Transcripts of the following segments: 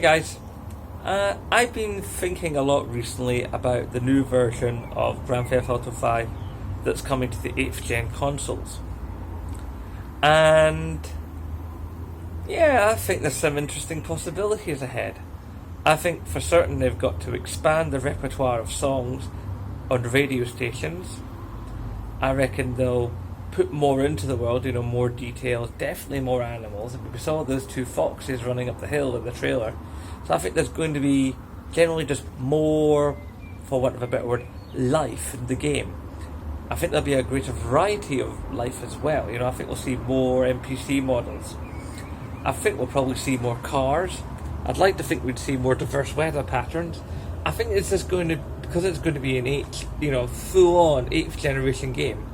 guys, I've been thinking a lot recently about the new version of Grand Theft Auto 5 that's coming to the 8th gen consoles. And yeah, I think there's some interesting possibilities ahead. I think for certain they've got to expand the repertoire of songs on the radio stations. I reckon they'll put more into the world, more details, definitely more animals. We saw those two foxes running up the hill in the trailer. So I think there's going to be generally just more, for want of a better word, life in the game. I think there'll be a greater variety of life as well. I think we'll see more NPC models. I think we'll probably see more cars. I'd like to think we'd see more diverse weather patterns. I think it's just going to, because it's going to be an full-on 8th generation game,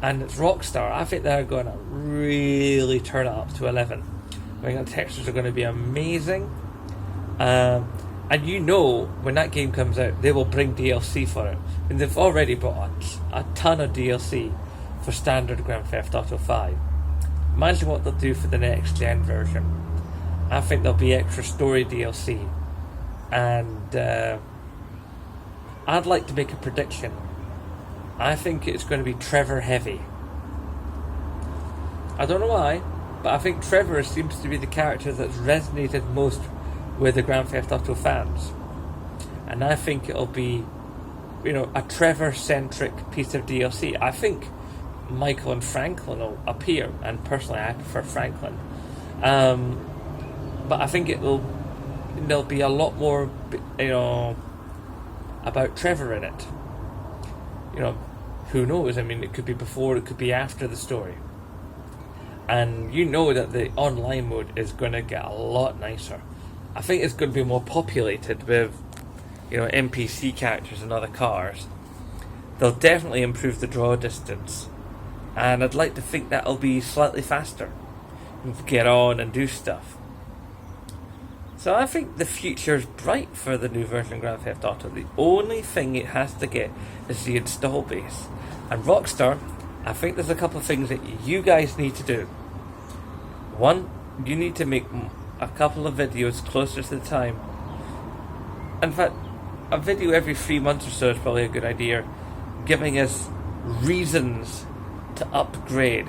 and it's Rockstar, I think they're going to really turn it up to 11. I think the textures are going to be amazing. And when that game comes out, they will bring DLC for it. And they've already brought a ton of DLC for standard Grand Theft Auto 5. Imagine what they'll do for the next gen version. I think there'll be extra story DLC. And I'd like to make a prediction. I think it's going to be Trevor heavy. I don't know why, but I think Trevor seems to be the character that's resonated most with the Grand Theft Auto fans. And I think it'll be, a Trevor-centric piece of DLC. I think Michael and Franklin will appear, and personally I prefer Franklin. But I think there'll be a lot more, about Trevor in it. Who knows? It could be before, it could be after the story. And that the online mode is going to get a lot nicer. I think it's going to be more populated with, NPC characters and other cars. They'll definitely improve the draw distance. And I'd like to think that'll be slightly faster. Get on and do stuff. So I think the future's bright for the new version of Grand Theft Auto. The only thing it has to get is the install base. And Rockstar, I think there's a couple of things that you guys need to do. One, you need to make a couple of videos closer to the time. In fact, a video every 3 months or so is probably a good idea, giving us reasons to upgrade.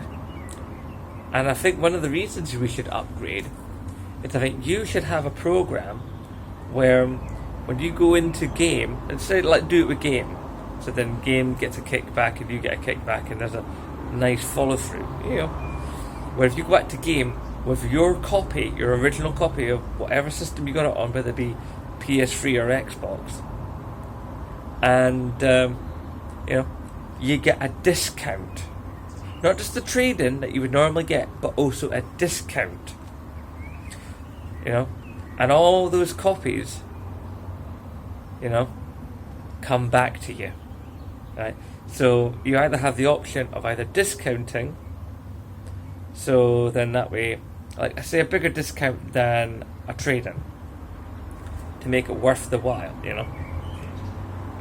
And I think one of the reasons we should upgrade is I think you should have a program where when you go into game, and say do it with game, so then game gets a kickback and you get a kickback and there's a nice follow through, where if you go back to game with your original copy of whatever system you got it on, whether it be PS3 or Xbox, and you get a discount, not just the trade-in that you would normally get, but also a discount. And all those copies, come back to you, right? So you either have the option of either discounting, so then that way, like I say, a bigger discount than a trade-in, to make it worth the while,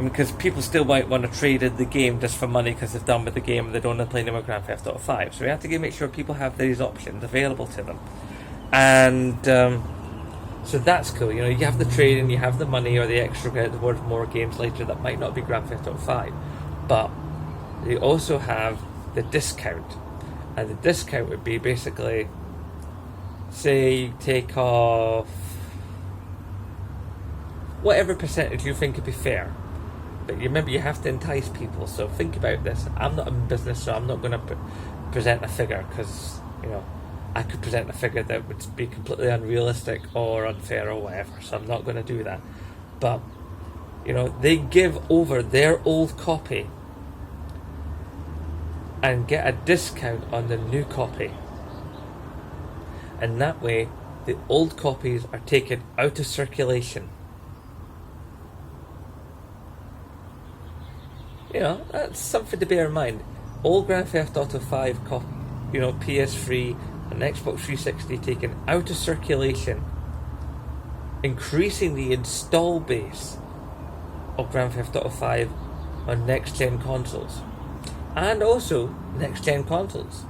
because people still might want to trade in the game just for money because they've done with the game and they don't want to play anymore Grand Theft Auto 5. So we have to make sure people have these options available to them. And so that's cool. You have the trade and you have the money or the extra credit towards more games later that might not be Grand Theft Auto 5. But you also have the discount. And the discount would be basically, say you take off whatever percentage you think would be fair. But remember, you have to entice people. So think about this. I'm not in business, so I'm not going to present a figure because, I could present a figure that would be completely unrealistic or unfair or whatever. So I'm not going to do that. But, they give over their old copy and get a discount on the new copy. And that way, the old copies are taken out of circulation. That's something to bear in mind. All Grand Theft Auto 5 PS3 and Xbox 360 taken out of circulation, increasing the install base of Grand Theft Auto 5 on next-gen consoles. And also next-gen consoles.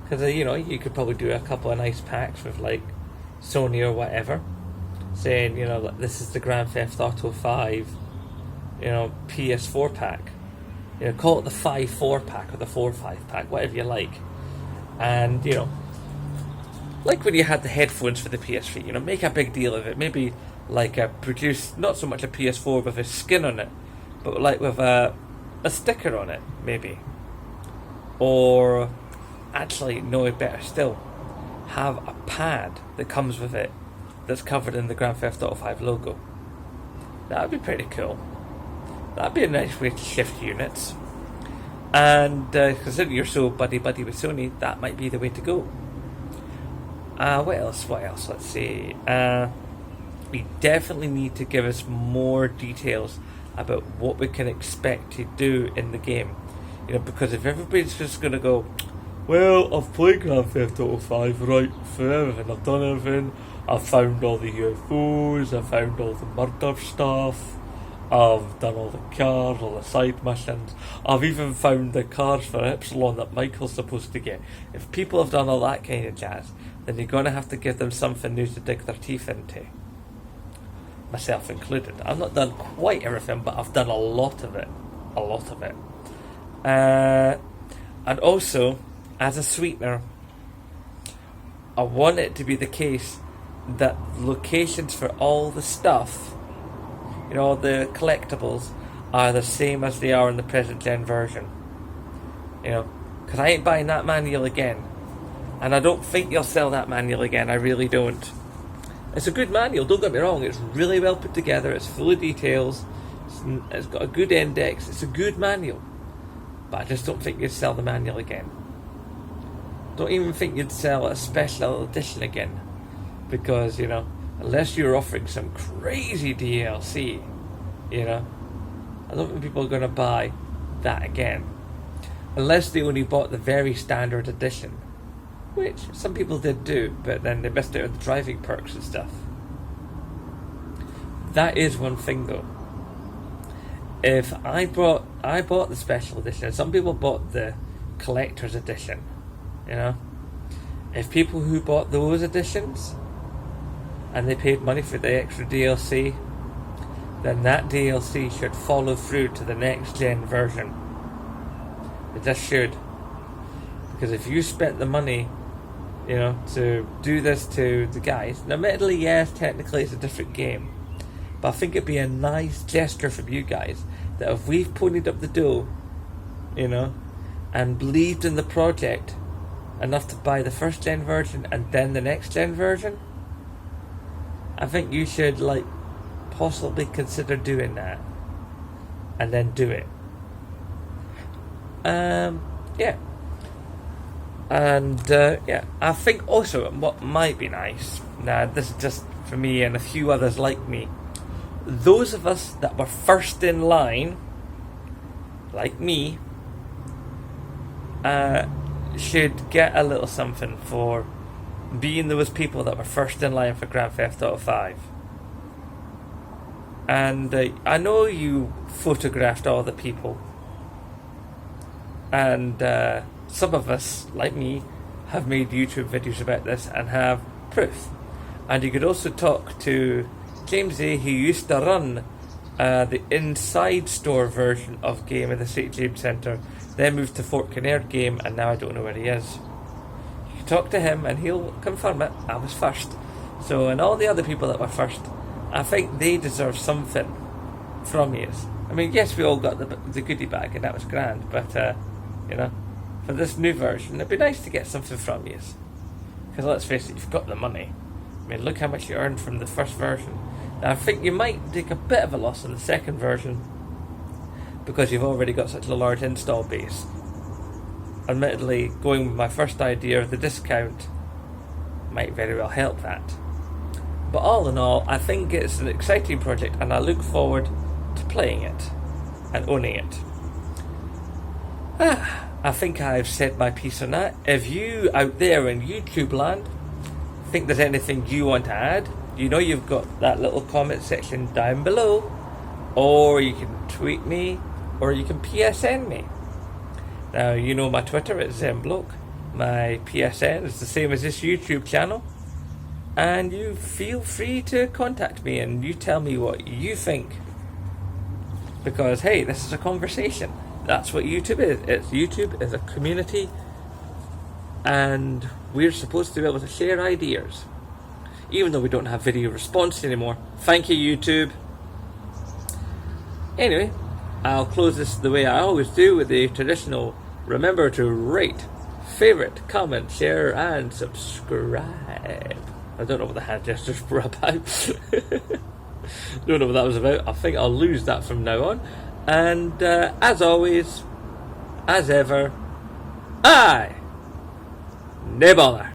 Because, you could probably do a couple of nice packs with, Sony or whatever, saying, this is the Grand Theft Auto 5, PS4 pack. Call it the 5-4 pack or the 4-5 pack, whatever you like. And, like when you had the headphones for the PS3, make a big deal of it. Maybe produce not so much a PS4 with a skin on it, but like with a sticker on it, maybe. Or, actually, no, better still, have a pad that comes with it that's covered in the Grand Theft Auto 5 logo. That would be pretty cool. That'd be a nice way to shift units. And considering you're so buddy-buddy with Sony, that might be the way to go. What else? Let's see. We definitely need to give us more details about what we can expect to do in the game. Because if everybody's just going to go, well, I've played Grand Theft Auto 5 right forever and I've done everything. I've found all the UFOs, I've found all the murder stuff, I've done all the cars, all the side missions. I've even found the cars for Epsilon that Michael's supposed to get. If people have done all that kind of jazz, then you're going to have to give them something new to dig their teeth into. Myself included. I've not done quite everything, but I've done a lot of it. And also, as a sweetener, I want it to be the case that locations for all the stuff, the collectibles, are the same as they are in the present gen version. Because I ain't buying that manual again. And I don't think you'll sell that manual again, I really don't. It's a good manual, don't get me wrong, it's really well put together, it's full of details, it's got a good index, it's a good manual. But I just don't think you'd sell the manual again. Don't even think you'd sell a special edition again. Because, unless you're offering some crazy DLC, I don't think people are going to buy that again. Unless they only bought the very standard edition. Which some people did do, but then they missed out on the driving perks and stuff. That is one thing though. If I bought the special edition, some people bought the collector's edition, If people who bought those editions and they paid money for the extra DLC, then that DLC should follow through to the next gen version. It just should. Because if you spent the money, to do this to the guys, now admittedly, yes, technically it's a different game, but I think it'd be a nice gesture from you guys that if we've ponied up the dough, and believed in the project enough to buy the first gen version and then the next gen version, I think you should possibly consider doing that and then do it. Yeah. And I think also what might be nice, now this is just for me and a few others like me, those of us that were first in line, like me, should get a little something for being those people that were first in line for Grand Theft Auto 5. And I know you photographed all the people, and some of us, like me, have made YouTube videos about this and have proof. And you could also talk to James A, who used to run the inside store version of Game in the St. James Centre, then moved to Fort Kinnaird Game, and now I don't know where he is. You talk to him and he'll confirm it. I was first. So, and all the other people that were first, I think they deserve something from you. I mean, yes, we all got the goodie bag and that was grand, but for this new version, it'd be nice to get something from you. Because let's face it, you've got the money. I mean, look how much you earned from the first version. Now, I think you might take a bit of a loss on the second version because you've already got such a large install base. Admittedly, going with my first idea of the discount might very well help that. But all in all, I think it's an exciting project and I look forward to playing it and owning it. I think I've said my piece on that. If you out there in YouTube land think there's anything you want to add, you've got that little comment section down below, or you can tweet me, or you can PSN me. Now, my Twitter is ZenBloke. My PSN is the same as this YouTube channel. and you feel free to contact me and you tell me what you think. Because hey, this is a conversation. That's what YouTube is. YouTube is a community, and we're supposed to be able to share ideas. Even though we don't have video response anymore. Thank you, YouTube. Anyway, I'll close this the way I always do, with the traditional remember to rate, favourite, comment, share and subscribe. I don't know what the hand gestures were about. Don't know what that was about. I think I'll lose that from now on. And as always, as ever, I no bother.